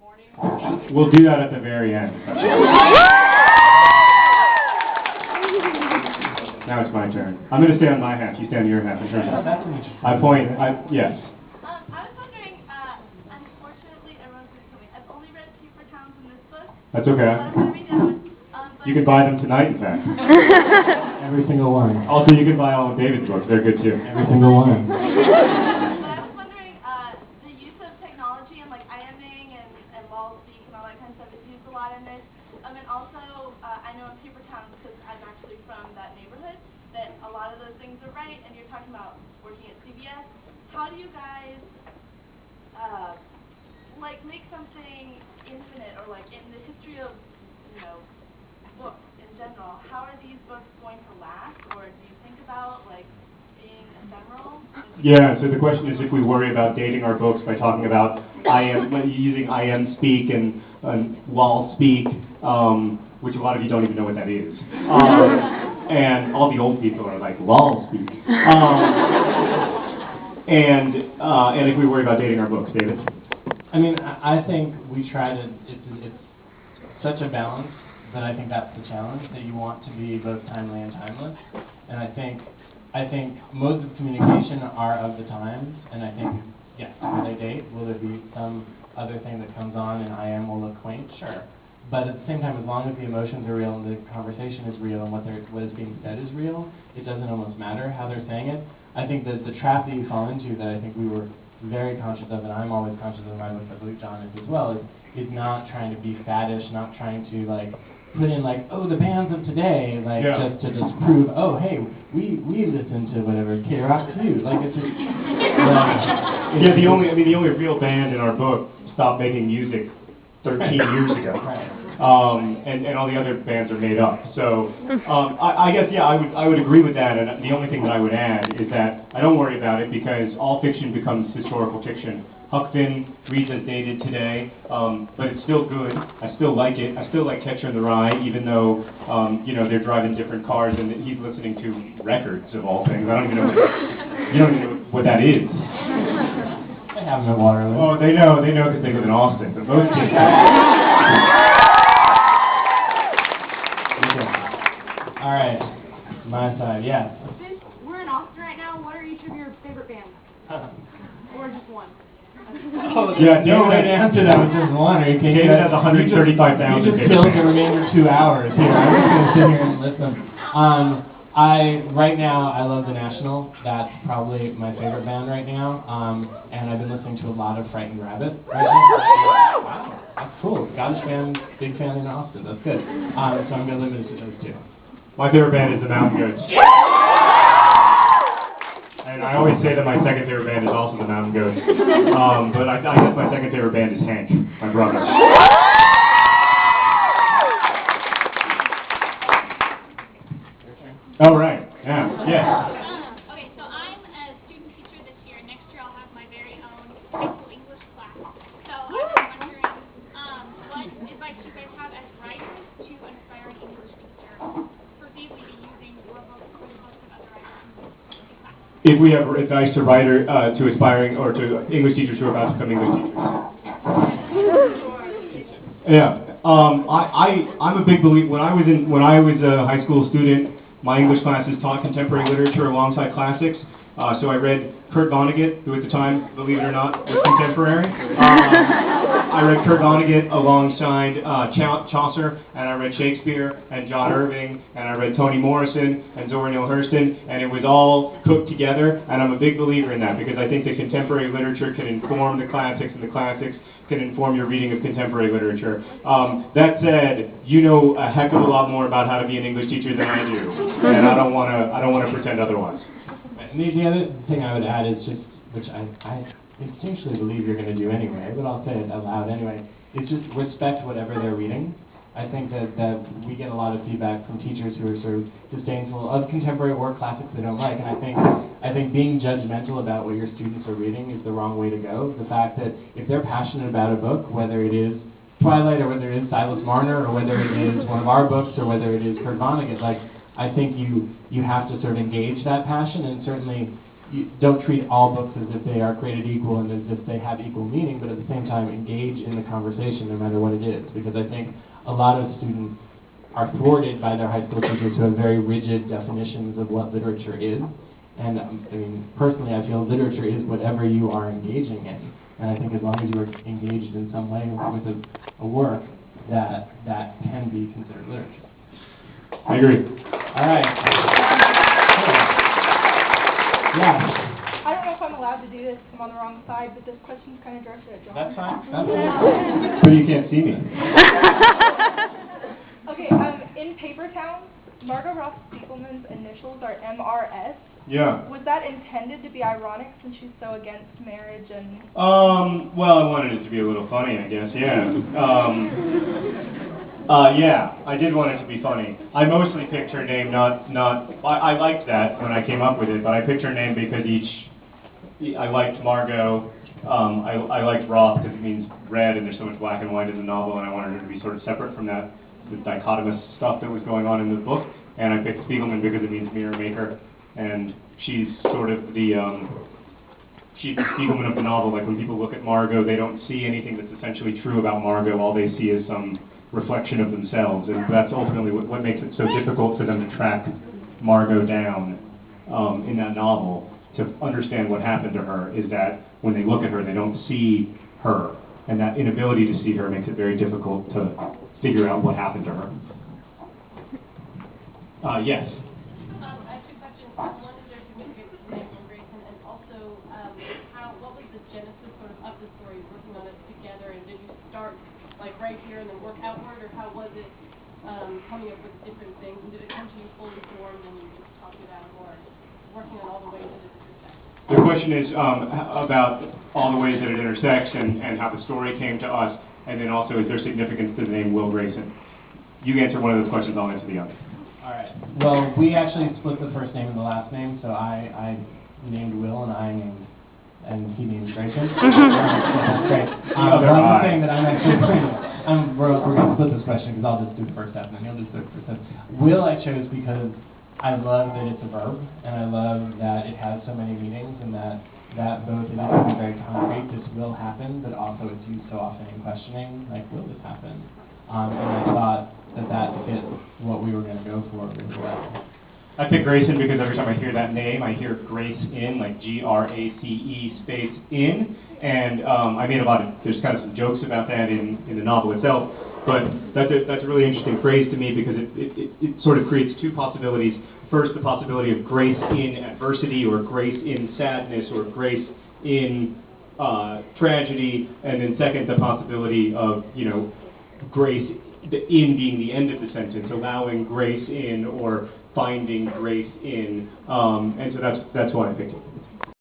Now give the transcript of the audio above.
morning? We'll do that at the very end. Now it's my turn. I'm going to stay on my half. You stay on your half. In terms of, yes. I was wondering, unfortunately, everyone's going to tell me, I've only read Paper Towns in this book. That's okay. You can buy them tonight, in fact. Every single one. Also, you can buy all of David's books. They're good, too. Every single one. But I was wondering, the use of technology and, like, IMing and wall speak and all that kind of stuff is used a lot in this. And also, I know in Paper Towns, because I'm actually from that neighborhood, that a lot of those things are right, and you're talking about working at CBS. How do you guys, like, make something infinite, or, like, in the history of, books in general, how are these books going to last, or do you think about, like, being ephemeral? Yeah, so the question is if we worry about dating our books by talking about using IM speak and wall speak, which a lot of you don't even know what that is. And all the old people are like, wall speak. And if we worry about dating our books, David? I mean, I think we try to, it's such a balance, but I think that's the challenge, that you want to be both timely and timeless. And I think modes of communication are of the times, and I think, yes, will they date? Will there be some other thing that comes on and IM will look quaint? Sure. But at the same time, as long as the emotions are real and the conversation is real and what is being said is real, it doesn't almost matter how they're saying it. I think that the trap that you fall into, that I think we were very conscious of, and I'm always conscious of in my book, I believe John is as well, is not trying to be faddish, not trying to, like, put in, like, oh, the bands of today, like, just to prove, oh, hey, we listen to whatever K-Rock too. Like, it's just, the only real band in our book stopped making music 13 years ago. Right. And all the other bands are made up. So I guess, I would agree with that, and the only thing that I would add is that I don't worry about it because all fiction becomes historical fiction. Huck Finn reads as dated today, but it's still good. I still like it. I still like Catcher in the Rye, even though, they're driving different cars and he's listening to records of all things. I don't even know you don't even know what that is. They have no Waterloo. Oh, they know because they live in Austin, but most kids All right, my side, yes. Since we're in Austin right now, what are each of your favorite bands? Or just one? No way to answer that with just one. David has 135,000. You just killed the remainder 2 hours here. I'm just going to sit here and listen. Right now, I love The National. That's probably my favorite band right now. And I've been listening to a lot of Frightened Rabbit right now. Wow, that's cool. Scottish band, big fan in Austin. That's good. So I'm going to limit it to those two. My favorite band is the Mountain Goats. And I always say that my second favorite band is also the Mountain Goats. But I guess my second favorite band is Hank, my brother. Oh, right. Yeah. Okay, so I'm a student teacher this year. Next year I'll have my very own high school English class. So I was wondering, what advice you guys have as writers to an aspiring English teacher for feasibly using your book or the books of other writers in class? If we have advice to aspiring or to English teachers who are about to become English teachers. Yeah. I'm a big believer. When I was a high school student, my English classes taught contemporary literature alongside classics. So I read Kurt Vonnegut, who at the time, believe it or not, was contemporary. I read Kurt Vonnegut alongside Chaucer, and I read Shakespeare and John Irving, and I read Toni Morrison and Zora Neale Hurston, and it was all cooked together, and I'm a big believer in that because I think that contemporary literature can inform the classics, and the classics can inform your reading of contemporary literature. That said, you know a heck of a lot more about how to be an English teacher than I do, and I don't want to pretend otherwise. And the other thing I would add is just, which I instinctually believe you're going to do anyway, but I'll say it out loud anyway, is just respect whatever they're reading. I think that we get a lot of feedback from teachers who are sort of disdainful of contemporary or classics they don't like, and I think being judgmental about what your students are reading is the wrong way to go. The fact that if they're passionate about a book, whether it is Twilight or whether it is Silas Marner or whether it is one of our books or whether it is Kurt Vonnegut, like, I think you have to sort of engage that passion, and certainly you don't treat all books as if they are created equal and as if they have equal meaning, but at the same time engage in the conversation no matter what it is. Because I think a lot of students are thwarted by their high school teachers who have very rigid definitions of what literature is. And I mean, personally, I feel literature is whatever you are engaging in. And I think as long as you are engaged in some way with a work, that can be considered literature. I agree. All right. Yeah. I don't know if I'm allowed to do this. I'm on the wrong side, but this question's kind of directed at John. That's fine. That's fine. But you can't see me. Okay, in Paper Towns, Margot Ross Spiegelman's initials are MRS. Yeah. Was that intended to be ironic since she's so against marriage and... Well, I wanted it to be a little funny, I guess, yeah. Yeah, I did want it to be funny. I mostly picked her name, I liked that when I came up with it, but I picked her name because I liked Margot, I liked Roth because it means red and there's so much black and white in the novel, and I wanted her to be sort of separate from that, the dichotomous stuff that was going on in the book. And I picked Spiegelman because it means mirror maker, and she's sort of she's the Spiegelman of the novel. Like when people look at Margot, they don't see anything that's essentially true about Margot. All they see is some reflection of themselves, and that's ultimately what makes it so difficult for them to track Margot down in that novel. To understand what happened to her is that when they look at her, they don't see her, and that inability to see her makes it very difficult to figure out what happened to her. Yes. I have two questions. One is their significance to the name of Grayson, and also what was the genesis sort of the story, working on it together, and did you start like right here and then work outward, or how was it coming up with different things, and did it come to you fully formed and you just talked it out, or working on all the ways that it intersects? The question is about all the ways that it intersects and how the story came to us, and then also is there significance to the name Will Grayson? You answer one of those questions, I'll answer the other. All right. Well, we actually split the first name and the last name, so I named Will and he named Grayson. That's great. One other thing that I'm actually we're going to split this question because I'll just do the first half and then he'll just do the first half. Will I chose because I love that it's a verb, and I love that it has so many meanings, and that both it can be very concrete, this will happen, but also it's used so often in questioning, like, will this happen? And I thought that fit what we were going to go for really well. I picked Grayson because every time I hear that name, I hear Grace in, like Grace space in, and I made there's kind of some jokes about that in the novel itself, but that's a really interesting phrase to me because it sort of creates two possibilities. First, the possibility of grace in adversity, or grace in sadness, or grace in tragedy, and then second, the possibility of, grace in being the end of the sentence, allowing grace in or finding grace in, and so that's why I picked it.